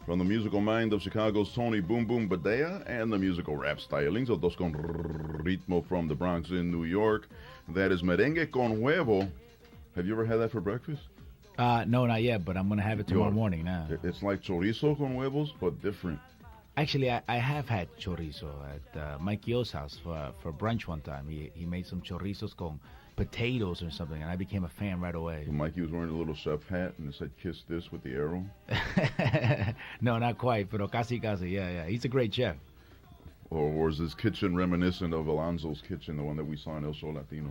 From the musical mind of Chicago's Tony Boom Boom Badea and the musical rap stylings of Dos Con Ritmo from the Bronx in New York. That is merengue con huevo. Have you ever had that for breakfast? No, not yet, but I'm going to have it tomorrow morning now. It's like chorizo con huevos, but different. Actually, I have had chorizo at Mike Yo's house for brunch one time. He made some chorizos con potatoes or something, and I became a fan right away. So Mikey was wearing a little chef hat, and it said, "Kiss this" with the arrow. No, not quite, pero casi. Yeah. He's a great chef. Or is his kitchen reminiscent of Alonzo's kitchen, the one that we saw in El Sol Latino?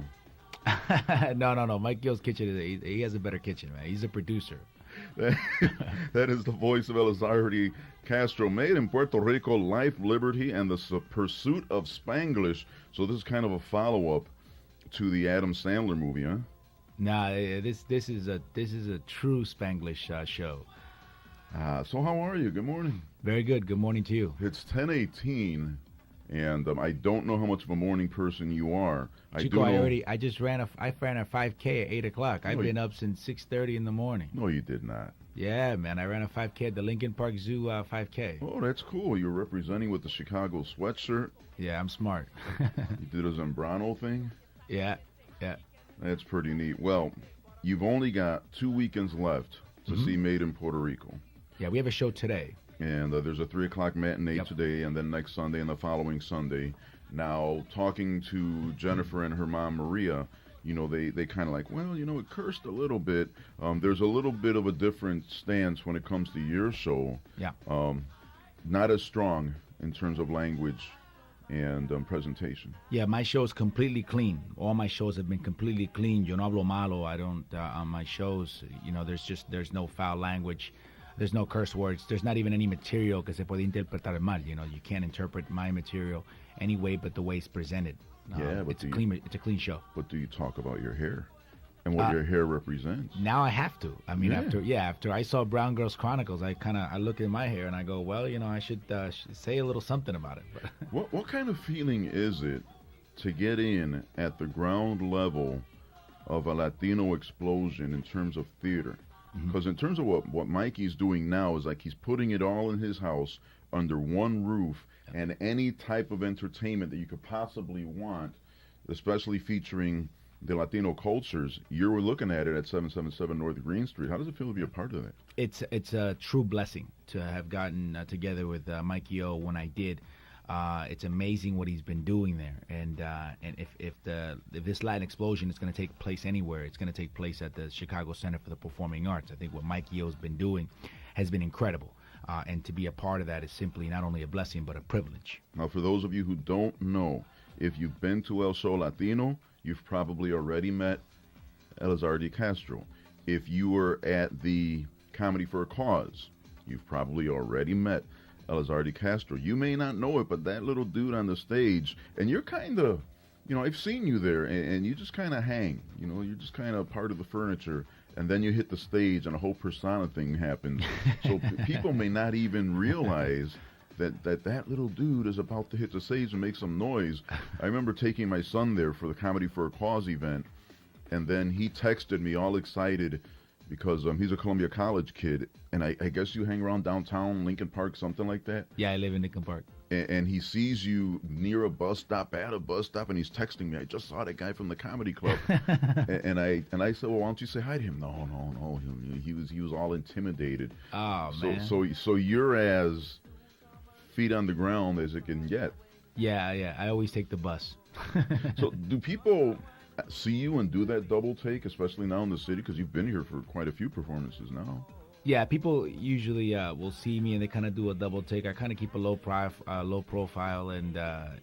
No. Mike Yo's kitchen, he has a better kitchen, man. He's a producer. That is the voice of Elizardi Castro, made in Puerto Rico, life, liberty, and the pursuit of Spanglish. So this is kind of a follow-up to the Adam Sandler movie, huh? Nah, this is a true Spanglish show. So how are you? Good morning. Very good. Good morning to you. It's 10:18, and I don't know how much of a morning person you are. Chico, I ran a 5K at 8 o'clock. I've been up since 6:30 in the morning. No, you did not. Yeah, man. I ran a 5K at the Lincoln Park Zoo 5K. Oh, that's cool. You're representing with the Chicago sweatshirt. Yeah, I'm smart. You did a Zambrano thing? Yeah. That's pretty neat. Well, you've only got 2 weekends left to see Made in Puerto Rico. Yeah, we have a show today. And there's a 3 o'clock matinee today, and then next Sunday and the following Sunday. Now, talking to Jennifer and her mom, Maria, they kind of like, well, it cursed a little bit. There's a little bit of a different stance when it comes to your show. Yeah. Not as strong in terms of language and presentation. Yeah, my show is completely clean. All my shows have been completely clean. Yo no hablo malo. I don't, on my shows, there's no foul language. There's no curse words. There's not even any material que se puede interpretar mal. You can't interpret my material any way but the way it's presented. But it's a clean show. But do you talk about your hair and what your hair represents? Now I have to. I mean, after I saw Brown Girls Chronicles, I look at my hair and I go, well, I should say a little something about it. But what kind of feeling is it to get in at the ground level of a Latino explosion in terms of theater? Because in terms of what Mikey's doing now is like he's putting it all in his house under one roof, and any type of entertainment that you could possibly want, especially featuring the Latino cultures, you're looking at it at 777 North Green Street. How does it feel to be a part of that? It's a true blessing to have gotten together with Mikey O when I did. It's amazing what he's been doing there, and if this Latin explosion is going to take place anywhere, it's going to take place at the Chicago Center for the Performing Arts. I think what Mike Yo's been doing has been incredible, and to be a part of that is simply not only a blessing but a privilege. Now, for those of you who don't know, if you've been to El Show Latino, you've probably already met Elizardi Castro. If you were at the Comedy for a Cause, you've probably already met Elizardi Castro. You may not know it, but that little dude on the stage, and you're kind of, I've seen you there, and you just kind of hang. You're just kind of part of the furniture, and then you hit the stage, and a whole persona thing happens. So people may not even realize that little dude is about to hit the stage and make some noise. I remember taking my son there for the Comedy for a Cause event, and then he texted me all excited because he's a Columbia College kid, and I guess you hang around downtown, Lincoln Park, something like that? Yeah, I live in Lincoln Park. And he sees you near a bus stop, at a bus stop, and he's texting me, I just saw that guy from the comedy club. and I said, well, why don't you say hi to him? No. He was all intimidated. Oh, man. So you're as feet on the ground as it can get. Yeah. I always take the bus. So do people see you and do that double take, especially now in the city, because you've been here for quite a few performances now? Yeah, people usually will see me and they kind of do a double take. I kind of keep a low profile, and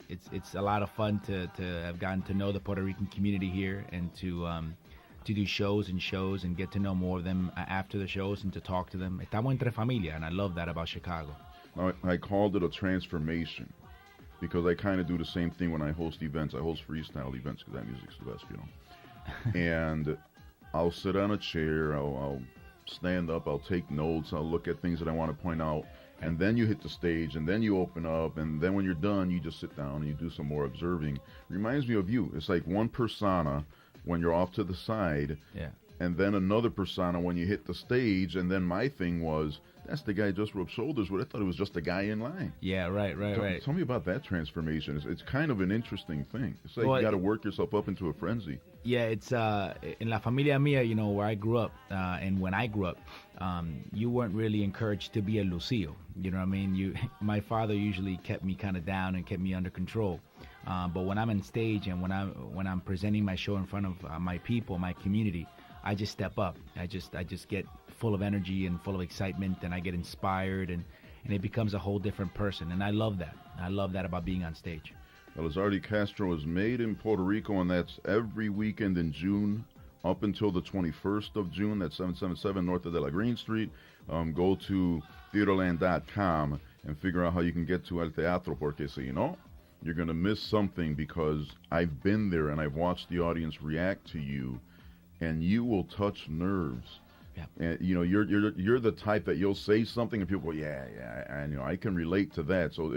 it's a lot of fun to have gotten to know the Puerto Rican community here, and to do shows and get to know more of them after the shows and to talk to them. Estamos entre familia, and I love that about Chicago. I called it a transformation, because I kind of do the same thing when I host events. I host freestyle events because that music's the best, And I'll sit on a chair, I'll stand up, I'll take notes, I'll look at things that I want to point out, and then you hit the stage, and then you open up, and then when you're done, you just sit down and you do some more observing. Reminds me of you. It's like one persona when you're off to the side, and then another persona when you hit the stage. And then my thing was, that's the guy I just rubbed shoulders with. I thought it was just a guy in line. Yeah, right. Tell me about that transformation. It's kind of an interesting thing. It's like you got to work yourself up into a frenzy. Yeah, it's in La Familia Mia, you know, where I grew up, and when I grew up, you weren't really encouraged to be a Lucio. You know what I mean? My father usually kept me kind of down and kept me under control. But when I'm on stage and when I'm presenting my show in front of my people, my community, I just step up. I just get full of energy and full of excitement, and I get inspired, and it becomes a whole different person. And I love that. I love that about being on stage. Elizardi Castro is made in Puerto Rico, and that's every weekend in June up until the 21st of June. That's 777 North of de la Green Street. Go to theaterland.com and figure out how you can get to El Teatro, porque si no, you're going to miss something, because I've been there and I've watched the audience react to you, and you will touch nerves. Yeah. And you know, you're the type that you'll say something and people go, yeah, and you know, I can relate to that. So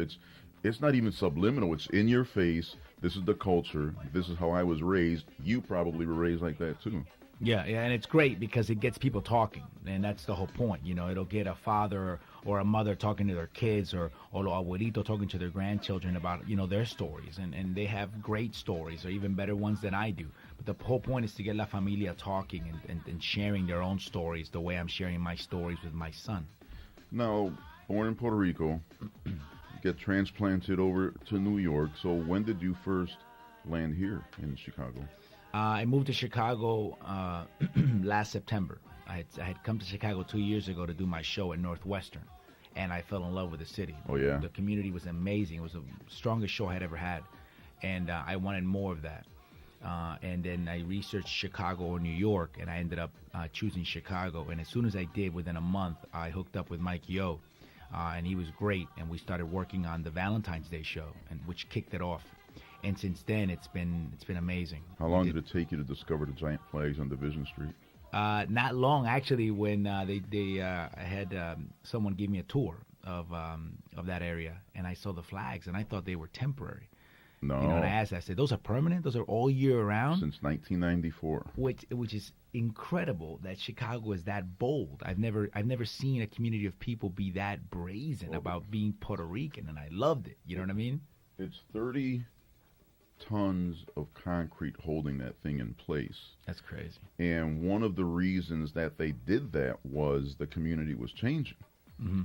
it's not even subliminal. It's in your face. This is the culture. This is how I was raised. You probably were raised like that too. Yeah, and it's great because it gets people talking, and that's the whole point. You know, it'll get a father or a mother talking to their kids, or abuelito talking to their grandchildren about, you know, their stories, and they have great stories, or even better ones than I do. But the whole point is to get La Familia talking and sharing their own stories the way I'm sharing my stories with my son. Now, born in Puerto Rico, get transplanted over to New York. So when did you first land here in Chicago? I moved to Chicago last September. I had come to Chicago 2 years ago to do my show at Northwestern, and I fell in love with the city. Oh, yeah? The community was amazing. It was the strongest show I had ever had, and I wanted more of that. And then I researched Chicago or New York, and I ended up choosing Chicago. And as soon as I did, within a month, I hooked up with Mikey O, and he was great, and we started working on the Valentine's Day show, which kicked it off. And since then, it's been amazing. How long did it take you to discover the giant flags on Division Street? Not long, actually. When they had someone give me a tour of that area, and I saw the flags, and I thought they were temporary. No. You know, and I asked, I said, "Those are permanent? Those are all year round?" Since 1994. Which is incredible that Chicago is that bold. I've never seen a community of people be that brazen about being Puerto Rican, and I loved it. You know what I mean? It's 30 tons of concrete holding that thing in place. That's crazy. And one of the reasons that they did that was the community was changing. Mm-hmm.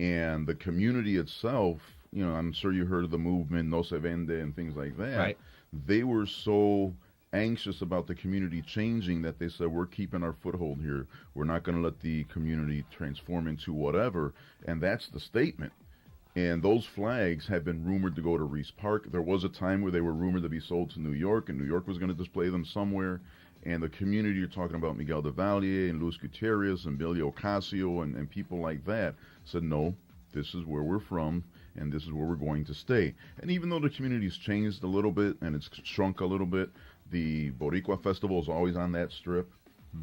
And the community itself, you know, I'm sure you heard of the movement No Se Vende and things like that. Right. They were so anxious about the community changing that they said, we're keeping our foothold here. We're not going to let the community transform into whatever. And that's the statement. And those flags have been rumored to go to Reese Park. There was a time where they were rumored to be sold to New York, and New York was going to display them somewhere. And the community, you're talking about Miguel de Valle and Luis Gutierrez and Billy Ocasio and people like that, said, no, this is where we're from, and this is where we're going to stay. And even though the community's changed a little bit and it's shrunk a little bit, the Boricua Festival is always on that strip.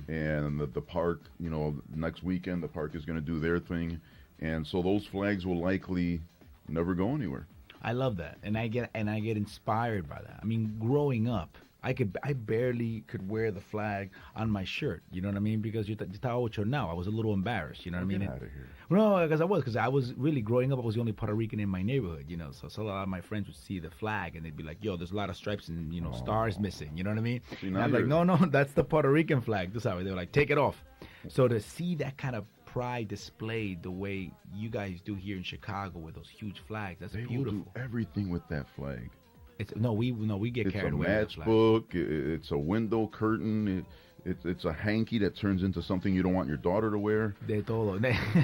And the park, you know, next weekend, the park is going to do their thing. And so those flags will likely never go anywhere. I love that, and I get inspired by that. I mean, growing up, I barely could wear the flag on my shirt. You know what I mean? Because you estaba now. I was a little embarrassed. You know what I mean? Get out of here. No, because I was really growing up. I was the only Puerto Rican in my neighborhood. You know, so a lot of my friends would see the flag and they'd be like, "Yo, there's a lot of stripes and stars missing." You know what I mean? See, and I'm like, "No, that's the Puerto Rican flag." They were like, "Take it off." So to see that kind of pride displayed the way you guys do here in Chicago with those huge flags, that's beautiful. Will do everything with that flag. We get carried away. It's a matchbook. It's a window curtain. It's a hanky that turns into something you don't want your daughter to wear. De todo.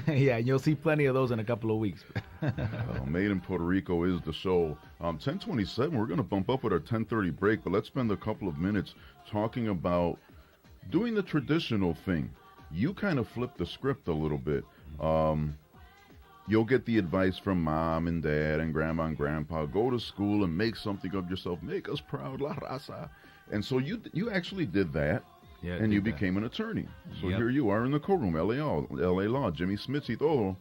Yeah, and you'll see plenty of those in a couple of weeks. Made in Puerto Rico is the show. 10:27. We're going to bump up with our 10:30 break, but let's spend a couple of minutes talking about doing the traditional thing. You kind of flip the script a little bit. You'll get the advice from mom and dad and grandma and grandpa. Go to school and make something of yourself. Make us proud, la raza. And so you actually did that, and you became an attorney. So here you are in the courtroom, LA Law, Jimmy Smith y todo.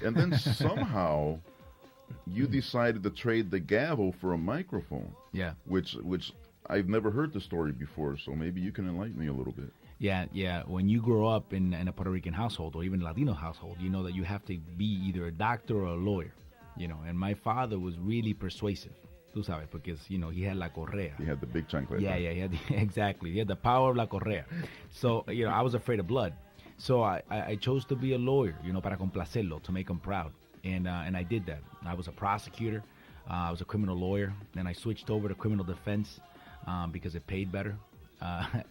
And then somehow you decided to trade the gavel for a microphone. Yeah. Which I've never heard the story before, so maybe you can enlighten me a little bit. Yeah. When you grow up in a Puerto Rican household or even Latino household, you know that you have to be either a doctor or a lawyer, you know. And my father was really persuasive, tú sabes, because, you know, he had la correa. He had the big chancleta. Yeah, he had exactly. He had the power of la correa. So, you know, I was afraid of blood. So I chose to be a lawyer, you know, para complacerlo, to make him proud. And I did that. I was a prosecutor. I was a criminal lawyer. Then I switched over to criminal defense because it paid better.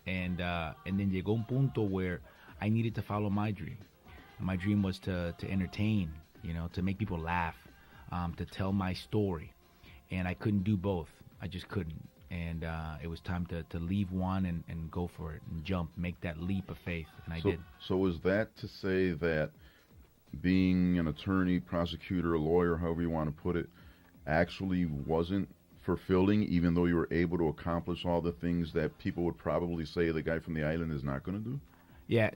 And then llegó un punto where I needed to follow my dream. My dream was to entertain, you know, to make people laugh, to tell my story. And I couldn't do both. I just couldn't. And it was time to leave one and go for it and jump, make that leap of faith. And I did. So is that to say that being an attorney, prosecutor, lawyer, however you want to put it, actually wasn't fulfilling, even though you were able to accomplish all the things that people would probably say the guy from the island is not going to do? Yeah.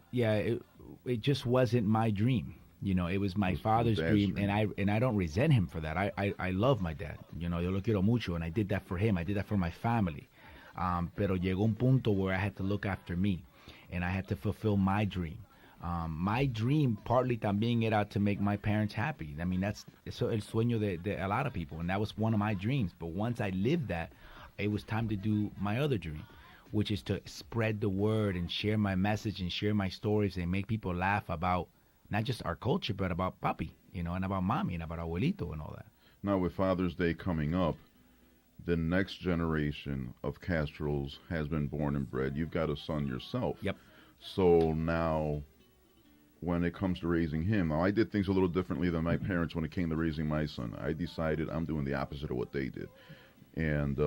It just wasn't my dream. You know, it was my father's dream, and I don't resent him for that. I love my dad. You know, yo lo quiero mucho, and I did that for him. I did that for my family. Pero llegó un punto where I had to look after me, and I had to fulfill my dream. My dream partly también era to make my parents happy. I mean, that's el sueño de a lot of people, and that was one of my dreams. But once I lived that, it was time to do my other dream, which is to spread the word and share my message and share my stories and make people laugh about not just our culture, but about papi, you know, and about mommy and about abuelito and all that. Now, with Father's Day coming up, the next generation of Castros has been born and bred. You've got a son yourself. Yep. So now, when it comes to raising him, now I did things a little differently than my parents when it came to raising my son. I decided I'm doing the opposite of what they did. And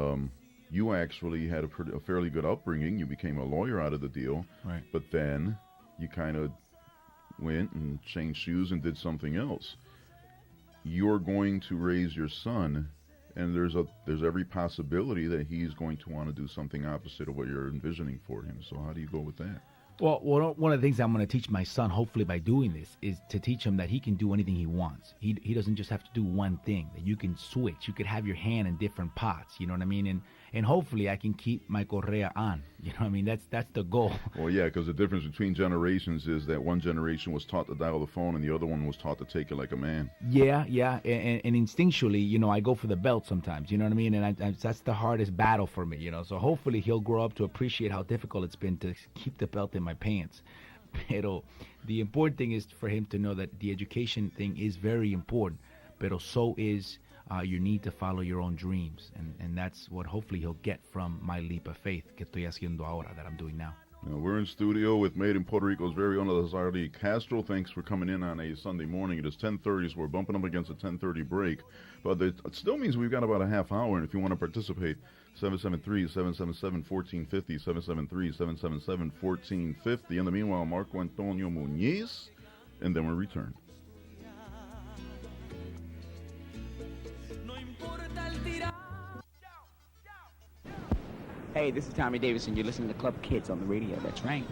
you actually had a fairly good upbringing. You became a lawyer out of the deal. Right. But then you kind of went and changed shoes and did something else. You're going to raise your son, and there's every possibility that he's going to want to do something opposite of what you're envisioning for him. So how do you go with that? Well, one of the things I'm going to teach my son, hopefully by doing this, is to teach him that he can do anything he wants. He doesn't just have to do one thing, that you can switch. You could have your hand in different pots, you know what I mean? And hopefully I can keep my correa on. You know what I mean? That's the goal. Well, yeah, because the difference between generations is that one generation was taught to dial the phone and the other one was taught to take it like a man. Yeah. And instinctually, you know, I go for the belt sometimes, you know what I mean? And that's the hardest battle for me, you know? So hopefully he'll grow up to appreciate how difficult it's been to keep the belt in my pants. Pero the important thing is for him to know that the education thing is very important, pero so is your need to follow your own dreams. And that's what hopefully he'll get from my leap of faith que estoy haciendo ahora, that I'm doing now. We're in studio with Made in Puerto Rico's very own Elizardi Castro. Thanks for coming in on a Sunday morning. It is 10:30, so we're bumping up against a 10:30 break. But it still means we've got about a half hour, and if you want to participate, 773-777-1450, 773-777-1450. In the meanwhile, Marco Antonio Muñiz, and then we return. Hey, this is Tommy Davis, and you're listening to Club Kids on the radio. That's right.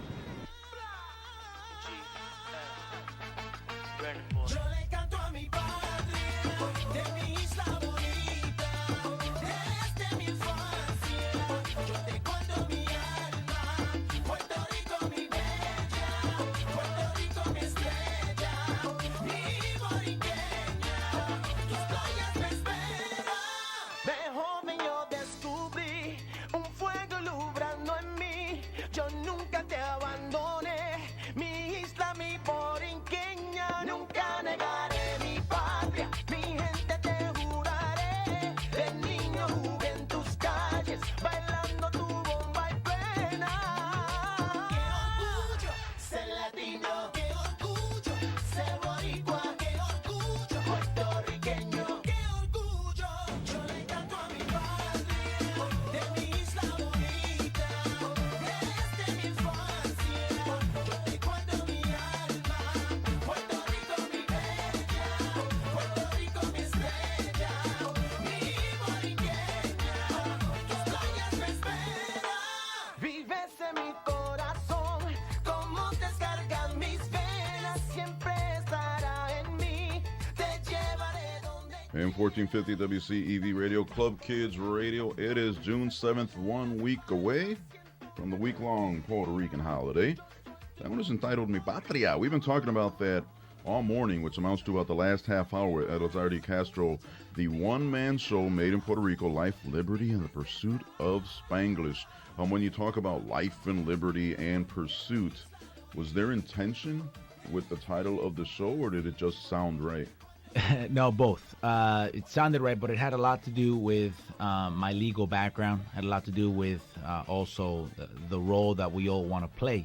AM 1450 WCEV Radio, Club Kids Radio. It is June 7th, 1 week away. from the week-long Puerto Rican holiday. That one is entitled Mi Patria. We've been talking about that all morning, which amounts to about the last half hour with Elizardi Castro, the one-man show made in Puerto Rico, Life, Liberty, and the Pursuit of Spanglish. When you talk about life and liberty and pursuit, was there intention with the title of the show, or did it just sound right? No, both. It sounded right, but it had a lot to do with my legal background. Had a lot to do with also the role that we all want to play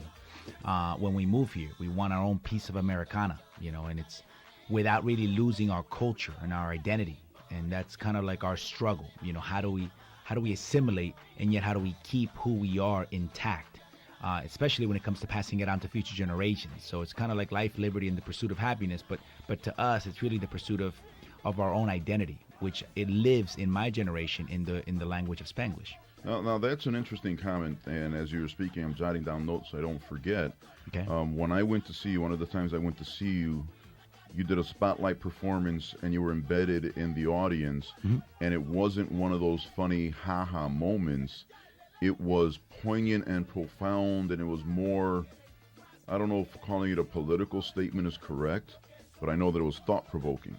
when we move here. We want our own piece of Americana, and it's without really losing our culture and our identity. And that's kind of like our struggle. How do we assimilate, and yet how do we keep who we are intact? Especially when it comes to passing it on to future generations. So it's kind of like life, liberty, and the pursuit of happiness. But to us, it's really the pursuit of our own identity, which it lives in my generation in the language of Spanglish. Now that's an interesting comment. And as you were speaking, I'm jotting down notes so I don't forget. Okay. When I went to see you, one of the times I went to see you, you did a spotlight performance and you were embedded in the audience. Mm-hmm. And it wasn't one of those funny ha-ha moments. It was poignant and profound, and it was more, I don't know if calling it a political statement is correct, but I know that it was thought-provoking.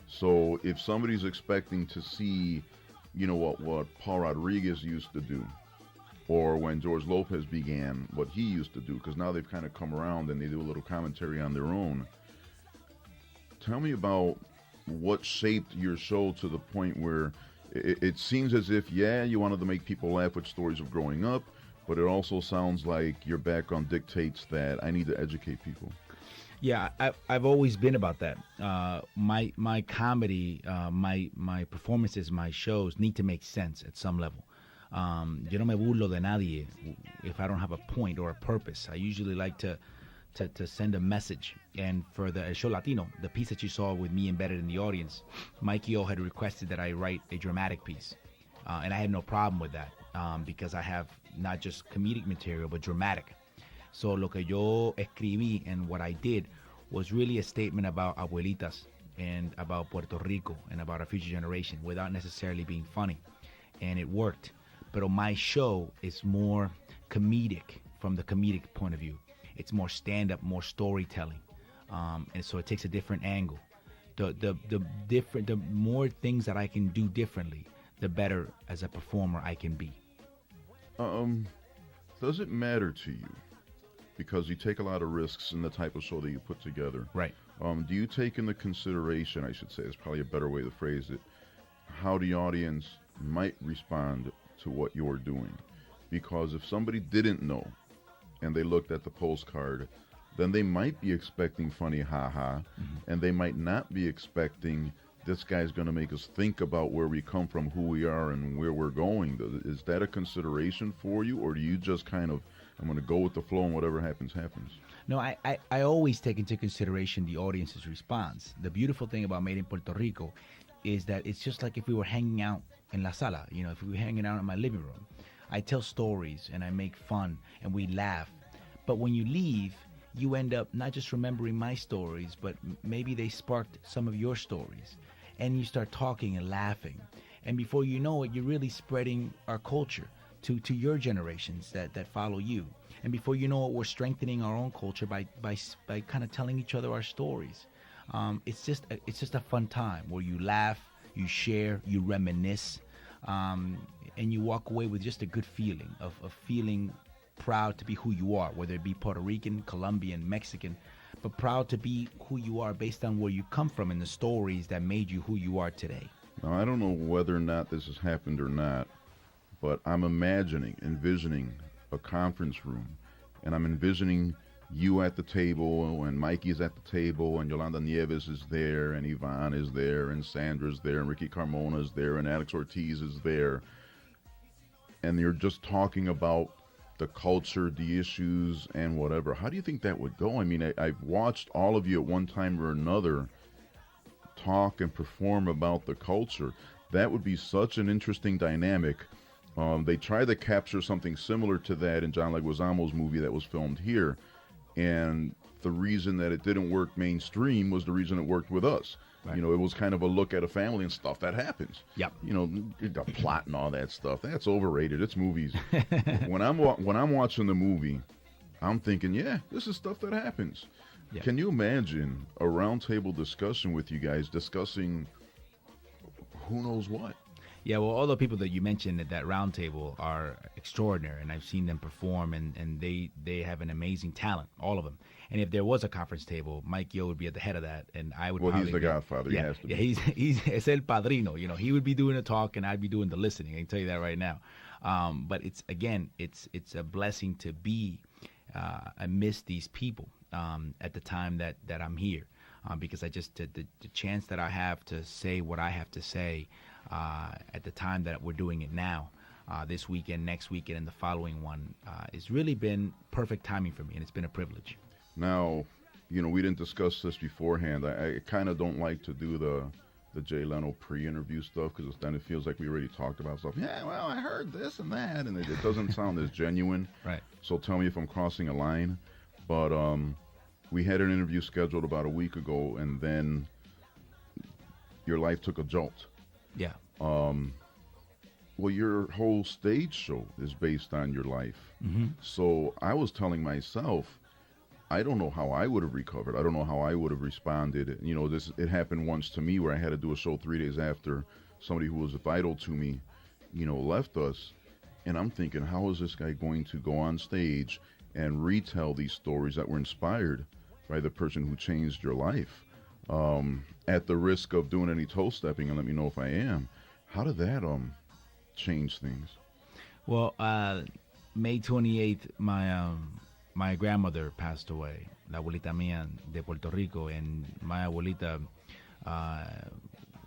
So if somebody's expecting to see, what Paul Rodriguez used to do, or when George Lopez began, what he used to do, because now they've kind of come around and they do a little commentary on their own. Tell me about what shaped your show to the point where it seems as if, you wanted to make people laugh with stories of growing up, but it also sounds like your background dictates that I need to educate people. Yeah, I've always been about that. My comedy, my performances, my shows need to make sense at some level. Yo no me burlo de nadie if I don't have a point or a purpose. I usually like to send a message. And for the El Show Latino, the piece that you saw with me embedded in the audience, Mikey O had requested that I write a dramatic piece. And I had no problem with that because I have not just comedic material, but dramatic. So lo que yo escribí and what I did was really a statement about abuelitas and about Puerto Rico and about our future generation without necessarily being funny. And it worked. But my show is more comedic from the comedic point of view. It's more stand-up, more storytelling, and so it takes a different angle. The more things that I can do differently, the better as a performer I can be. Does it matter to you, because you take a lot of risks in the type of show that you put together? Right. Do you take into consideration, I should say, is probably a better way to phrase it, how the audience might respond to what you're doing? Because if somebody didn't know, and they looked at the postcard, then they might be expecting funny ha-ha, and they might not be expecting this guy's going to make us think about where we come from, who we are, and where we're going. Is that a consideration for you, or do you just kind of, I'm going to go with the flow and whatever happens, happens? No, I always take into consideration the audience's response. The beautiful thing about Made in Puerto Rico is that it's just like if we were hanging out in La Sala, if we were hanging out in my living room. I tell stories and I make fun and we laugh. But when you leave, you end up not just remembering my stories, but maybe they sparked some of your stories. And you start talking and laughing. And before you know it, you're really spreading our culture to your generations that follow you. And before you know it, we're strengthening our own culture by kind of telling each other our stories. It's just a fun time where you laugh, you share, you reminisce. And you walk away with just a good feeling of feeling proud to be who you are, whether it be Puerto Rican, Colombian, Mexican, but proud to be who you are based on where you come from and the stories that made you who you are today. Now, I don't know whether or not this has happened or not, but I'm envisioning a conference room, and I'm envisioning you at the table, and Mikey's at the table, and Yolanda Nieves is there, and Yvonne is there, and Sandra's there, and Ricky Carmona is there, and Alex Ortiz is there. And you're just talking about the culture, the issues, and whatever. How do you think that would go? I mean, I've watched all of you at one time or another talk and perform about the culture. That would be such an interesting dynamic. They tried to capture something similar to that in John Leguizamo's movie that was filmed here. And the reason that it didn't work mainstream was the reason it worked with us. Right. You know, it was kind of a look at a family and stuff that happens. Yep. You know, the plot and all that stuff. That's overrated. It's movies. when I'm watching the movie, I'm thinking, yeah, this is stuff that happens. Yeah. Can you imagine a roundtable discussion with you guys discussing who knows what? Yeah, well, all the people that you mentioned at that round table are extraordinary, and I've seen them perform, and they have an amazing talent, all of them. And if there was a conference table, Mike Yo would be at the head of that, and I would. Well, probably he's the godfather. Yeah, he has to yeah, be. he's es el padrino. You know, he would be doing the talk, and I'd be doing the listening. I can tell you that right now. But it's a blessing to be amidst these people at the time that I'm here, because I just the chance that I have to say what I have to say. At the time that we're doing it now, this weekend, next weekend, and the following one, it's really been perfect timing for me, and it's been a privilege. Now, you know, we didn't discuss this beforehand. I kind of don't like to do the Jay Leno pre-interview stuff because then it feels like we already talked about stuff. Yeah, well, I heard this and that, and it doesn't sound as genuine. Right. So tell me if I'm crossing a line. But we had an interview scheduled about a week ago, and then your life took a jolt. Yeah. Well, your whole stage show is based on your life. Mm-hmm. So I was telling myself, I don't know how I would have recovered. I don't know how I would have responded. You know, it happened once to me where I had to do a show 3 days after somebody who was vital to me, you know, left us. And I'm thinking, how is this guy going to go on stage and retell these stories that were inspired by the person who changed your life? At the risk of doing any toe stepping, and let me know if I am. How did that change things? Well, May 28th, my grandmother passed away, la abuelita mía de Puerto Rico, and my abuelita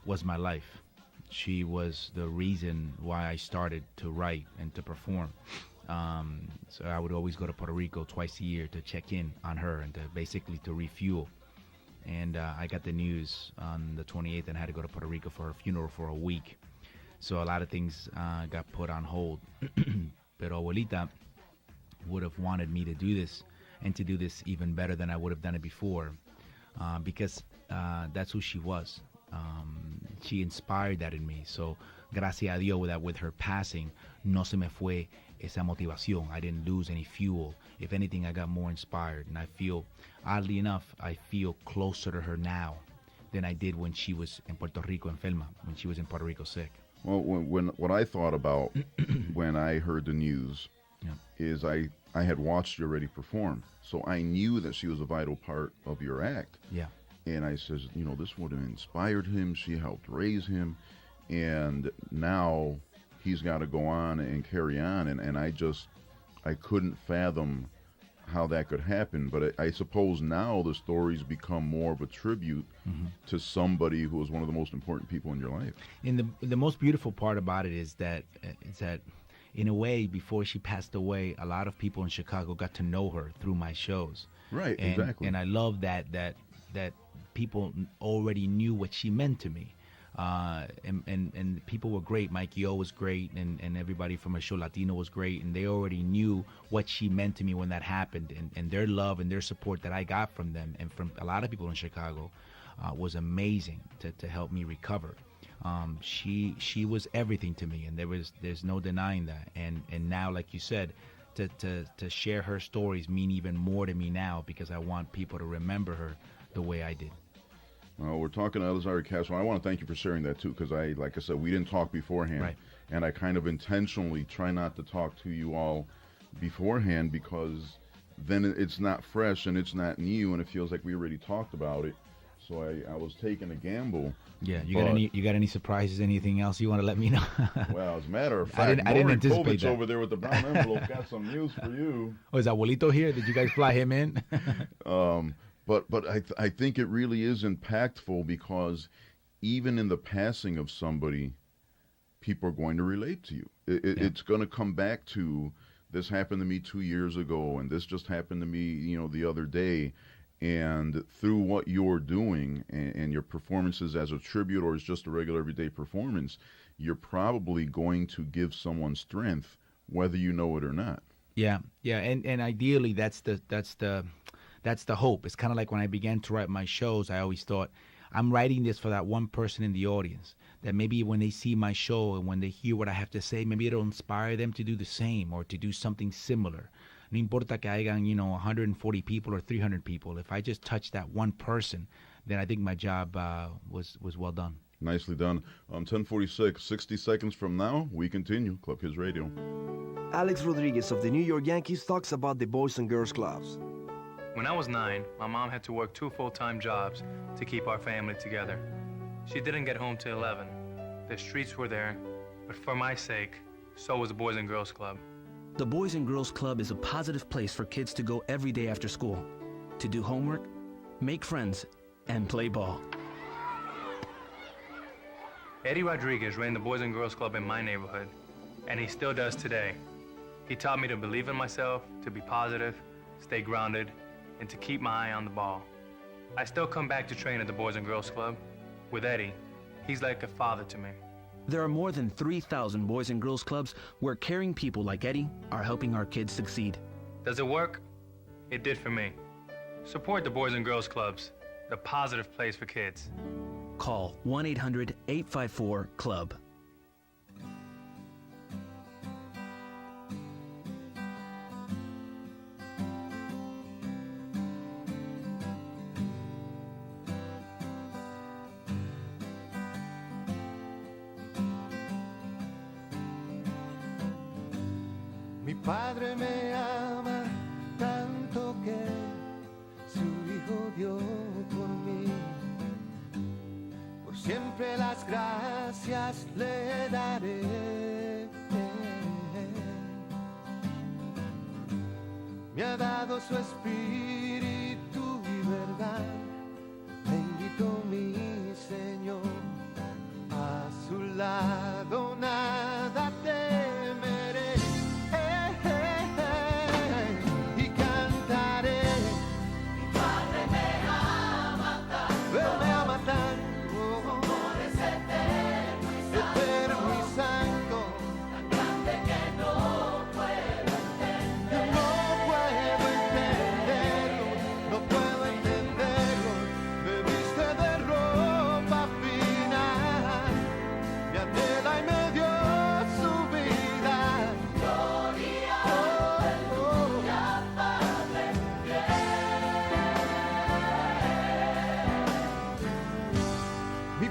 was my life. She was the reason why I started to write and to perform. So I would always go to Puerto Rico twice a year to check in on her and to basically to refuel. And I got the news on the 28th and I had to go to Puerto Rico for her funeral for a week. So a lot of things got put on hold. Pero abuelita would have wanted me to do this and to do this even better than I would have done it before, because that's who she was. She inspired that in me. So gracias a Dios that with her passing, no se me fue esa motivación. I didn't lose any fuel. If anything, I got more inspired. And I feel, oddly enough, I feel closer to her now than I did when she was in Puerto Rico enferma, when she was in Puerto Rico sick. Well, what I thought about when I heard the news is I had watched you already perform. So I knew that she was a vital part of your act. Yeah. And I says, you know, this would have inspired him. She helped raise him. And now he's got to go on and carry on. And I couldn't fathom how that could happen. But I suppose now the stories become more of a tribute to somebody who was one of the most important people in your life. And the most beautiful part about it is that in a way, before she passed away, a lot of people in Chicago got to know her through my shows. Right, and, exactly. And I love that people already knew what she meant to me. And people were great. Mikey O was great, and everybody from a show Latino was great, and they already knew what she meant to me when that happened, and their love and their support that I got from them and from a lot of people in Chicago was amazing to help me recover. She was everything to me, and there's no denying that. And now, like you said, to share her stories mean even more to me now because I want people to remember her the way I did. We're talking to Elizardi Castro. I want to thank you for sharing that too, because like I said, we didn't talk beforehand, right. And I kind of intentionally try not to talk to you all beforehand because then it's not fresh and it's not new, and it feels like we already talked about it. So I was taking a gamble. Yeah, you got any surprises? Anything else you want to let me know? Well, as a matter of fact, I didn't anticipate that. Over there with the brown envelope got some news for you. Oh, is Abuelito here? Did you guys fly him in? But I think it really is impactful because even in the passing of somebody, people are going to relate to you. It's going to come back to, this happened to me 2 years ago, and this just happened to me, you know, the other day. And through what you're doing and your performances as a tribute or as just a regular everyday performance, you're probably going to give someone strength, whether you know it or not. Yeah, and ideally that's the that's the hope. It's kind of like when I began to write my shows, I always thought, I'm writing this for that one person in the audience, that maybe when they see my show and when they hear what I have to say, maybe it'll inspire them to do the same or to do something similar. No importa que hayan, 140 people or 300 people. If I just touch that one person, then I think my job was well done. Nicely done. 10:46, 60 seconds from now, we continue Club Kids Radio. Alex Rodriguez of the New York Yankees talks about the Boys and Girls Clubs. When I was 9, my mom had to work 2 full-time jobs to keep our family together. She didn't get home till 11. The streets were there, but for my sake, so was the Boys and Girls Club. The Boys and Girls Club is a positive place for kids to go every day after school, to do homework, make friends, and play ball. Eddie Rodriguez ran the Boys and Girls Club in my neighborhood, and he still does today. He taught me to believe in myself, to be positive, stay grounded, and to keep my eye on the ball. I still come back to train at the Boys and Girls Club. With Eddie, he's like a father to me. There are more than 3,000 Boys and Girls Clubs where caring people like Eddie are helping our kids succeed. Does it work? It did for me. Support the Boys and Girls Clubs, the positive place for kids. Call 1-800-854-CLUB. Mi padre me ama tanto que su hijo dio por mí. Por siempre las gracias le daré. Me ha dado su espíritu y verdad. Bendito mi Señor. A su lado nada temeré.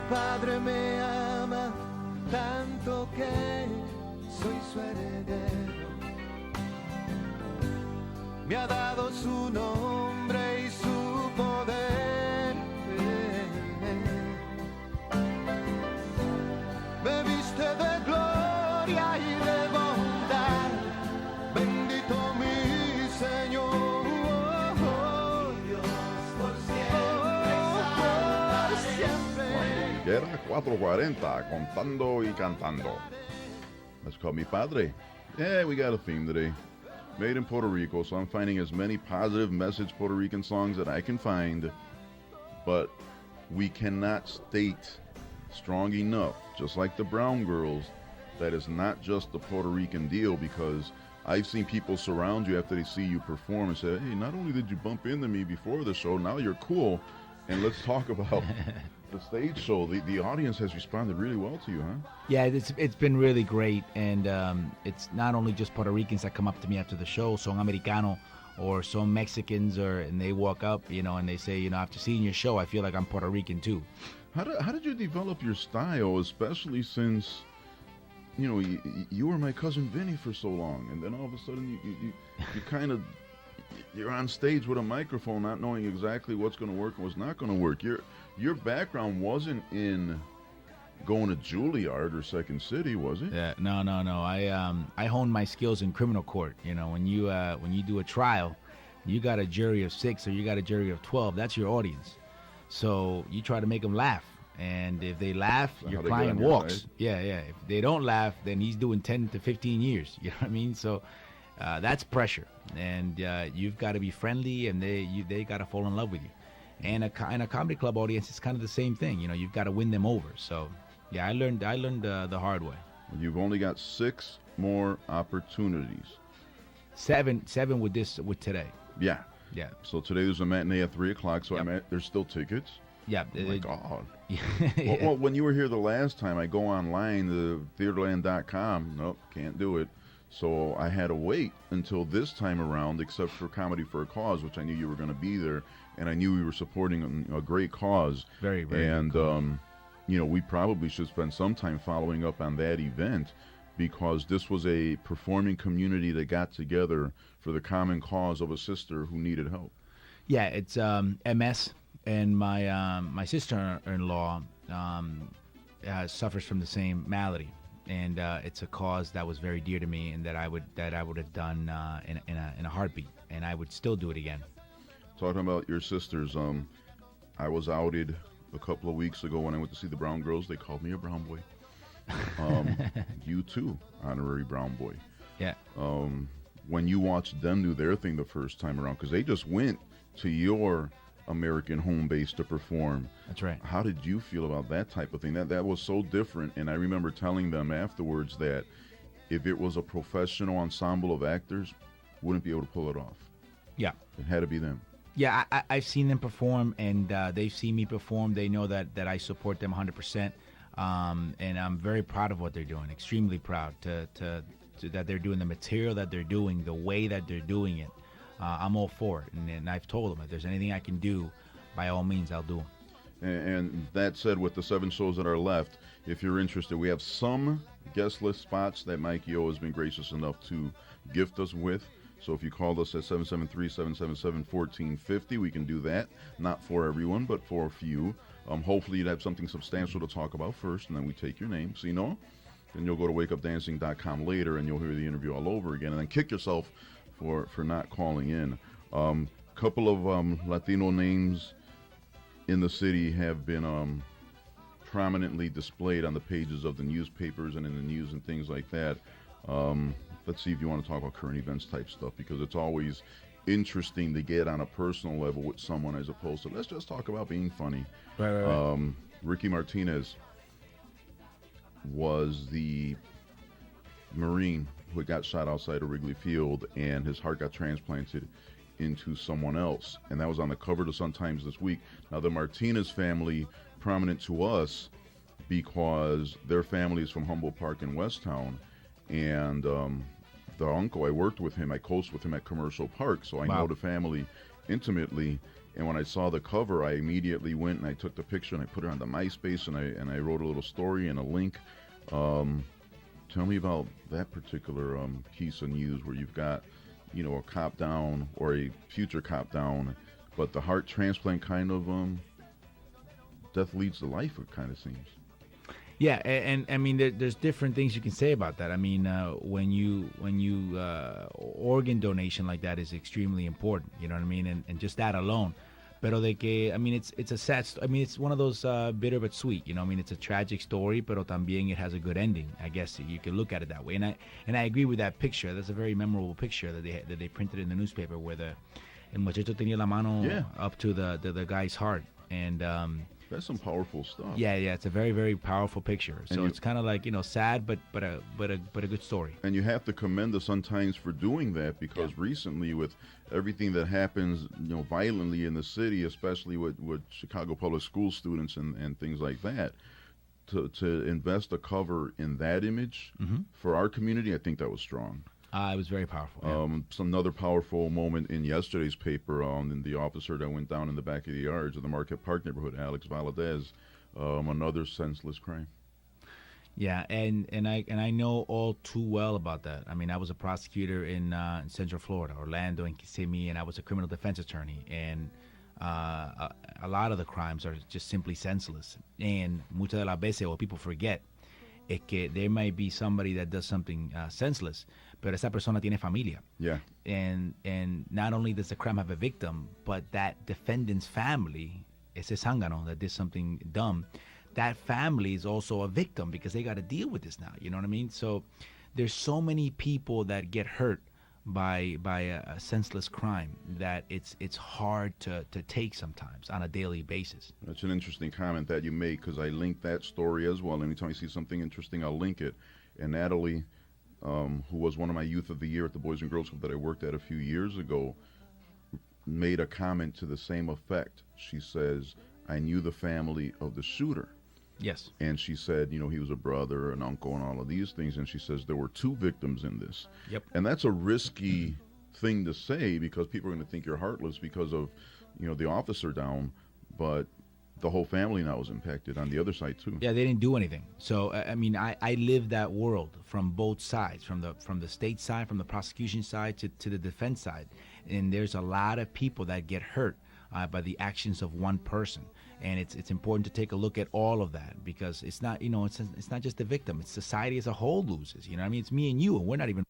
Padre me ama tanto que soy su heredero. Me ha dado su nombre y su poder. Me viste de gloria y de bondad. Bendito mi Señor. Guerra 440, contando y cantando. Let's call me Padre. Yeah, we got a theme today. Made in Puerto Rico, so I'm finding as many positive message Puerto Rican songs that I can find. But we cannot state strong enough, just like the Brown Girls, that it's not just the Puerto Rican deal, because I've seen people surround you after they see you perform and say, hey, not only did you bump into me before the show, now you're cool. And let's talk about the stage show. The audience has responded really well to you, huh? Yeah, it's been really great, and it's not only just Puerto Ricans that come up to me after the show, son americano, or some Mexicans, and they walk up, and they say, after seeing your show, I feel like I'm Puerto Rican too. How did you develop your style, especially since, you were my cousin Vinny for so long, and then all of a sudden you kind of, you're on stage with a microphone not knowing exactly what's going to work and what's not going to work. Your background wasn't in going to Juilliard or Second City, was it? Yeah, no. I honed my skills in criminal court. When you do a trial, you got a jury of 6 or you got a jury of 12. That's your audience. So you try to make them laugh. And if they laugh, your client walks. Yeah. If they don't laugh, then he's doing 10 to 15 years. You know what I mean? So that's pressure. And you've got to be friendly, and they got to fall in love with you. And a comedy club audience is kind of the same thing. You've got to win them over. So, yeah, I learned the hard way. You've only got 6 more opportunities. 7 with today. Yeah. Yeah. So today there's a matinee at 3 o'clock. So Yep. there's still tickets. Yeah. Oh my God. Yeah. Well, when you were here the last time, I go online to theaterland.com. Nope, can't do it. So I had to wait until this time around, except for Comedy for a Cause, which I knew you were going to be there, and I knew we were supporting a great cause. Very, very And, good cause. we probably should spend some time following up on that event, because this was a performing community that got together for the common cause of a sister who needed help. Yeah, it's MS, and my sister-in-law suffers from the same malady, and it's a cause that was very dear to me, and that I would have done in a heartbeat, and I would still do it again. Talking about your sisters, I was outed a couple of weeks ago when I went to see the Brown Girls. They called me a brown boy. You too, honorary brown boy. Yeah. When you watched them do their thing the first time around, because they just went to your American home base to perform. That's right. How did you feel about that type of thing? That was so different, and I remember telling them afterwards that if it was a professional ensemble of actors, wouldn't be able to pull it off. Yeah. It had to be them. Yeah, I've seen them perform, and they've seen me perform. They know that I support them 100%, and I'm very proud of what they're doing. Extremely proud to that they're doing the material that they're doing, the way that they're doing it. I'm all for it, and I've told them if there's anything I can do, by all means, I'll do it. And that said, with the 7 shows that are left, if you're interested, we have some guest list spots that Mikey O has been gracious enough to gift us with. So if you call us at 773-777-1450, we can do that. Not for everyone, but for a few. Hopefully you'd have something substantial to talk about first, and then we take your name. So, then you'll go to wakeupdancing.com later, and you'll hear the interview all over again, and then kick yourself for not calling in. Couple of Latino names in the city have been prominently displayed on the pages of the newspapers and in the news and things like that. Let's see if you want to talk about current events type stuff, because it's always interesting to get on a personal level with someone as opposed to let's just talk about being funny. Right. Ricky Martinez was the Marine who got shot outside of Wrigley Field, and his heart got transplanted into someone else, and that was on the cover of the Sun-Times this week. Now, the Martinez family, prominent to us because their family is from Humboldt Park in Westtown, and the uncle, I worked with him, I coached with him at Commercial Park, so I know the family intimately. And when I saw the cover, I immediately went and I took the picture and I put it on the MySpace, and I wrote a little story and a link. Tell me about that particular piece of news where you've got, a cop down or a future cop down, but the heart transplant kind of death leads to life, it kind of seems. Yeah, and I mean, there's different things you can say about that. I mean, when you organ donation like that is extremely important. You know what I mean? And just that alone. Pero de que, I mean, it's a sad. I mean, it's one of those bitter but sweet. I mean, it's a tragic story, pero también it has a good ending. I guess you could look at it that way. And I agree with that picture. That's a very memorable picture that they printed in the newspaper, where el muchacho tenía la mano up to the guy's heart, and that's some powerful stuff. Yeah, it's a very, very powerful picture. So it's kind of like, sad, but a good story. And you have to commend the Sun-Times for doing that, because recently, with everything that happens, violently in the city, especially with Chicago public school students and things like that, to invest a cover in that image for our community, I think that was strong. It was very powerful. Yeah. Another powerful moment in yesterday's paper, in the officer that went down in the back of the yards of the Market Park neighborhood, Alex Valadez, another senseless crime. Yeah, and I know all too well about that. I mean, I was a prosecutor in Central Florida, Orlando, and Kissimmee, and I was a criminal defense attorney, and a lot of the crimes are just simply senseless. And muchas de las veces, what people forget, is que there might be somebody that does something senseless, pero esa persona tiene familia. Yeah. And not only does the crime have a victim, but that defendant's family, ese zángano that did something dumb, that family is also a victim, because they got to deal with this now. You know what I mean? So there's so many people that get hurt by a senseless crime that it's hard to take sometimes on a daily basis. That's an interesting comment that you make, because I linked that story as well. Anytime I see something interesting, I'll link it. And Natalie, who was one of my Youth of the Year at the Boys and Girls Club that I worked at a few years ago, made a comment to the same effect. She says, I knew the family of the shooter. Yes. And she said, you know, he was a brother, an uncle, and all of these things. And she says there were 2 victims in this. Yep. And that's a risky thing to say because people are going to think you're heartless because of, you know, the officer down. But the whole family now is impacted on the other side too. Yeah, they didn't do anything. So I mean, I live that world from both sides, from the state side, from the prosecution side to the defense side, and there's a lot of people that get hurt by the actions of one person, and it's important to take a look at all of that because it's not, you know, it's not just the victim, it's society as a whole loses. You know what I mean? It's me and you, and we're not even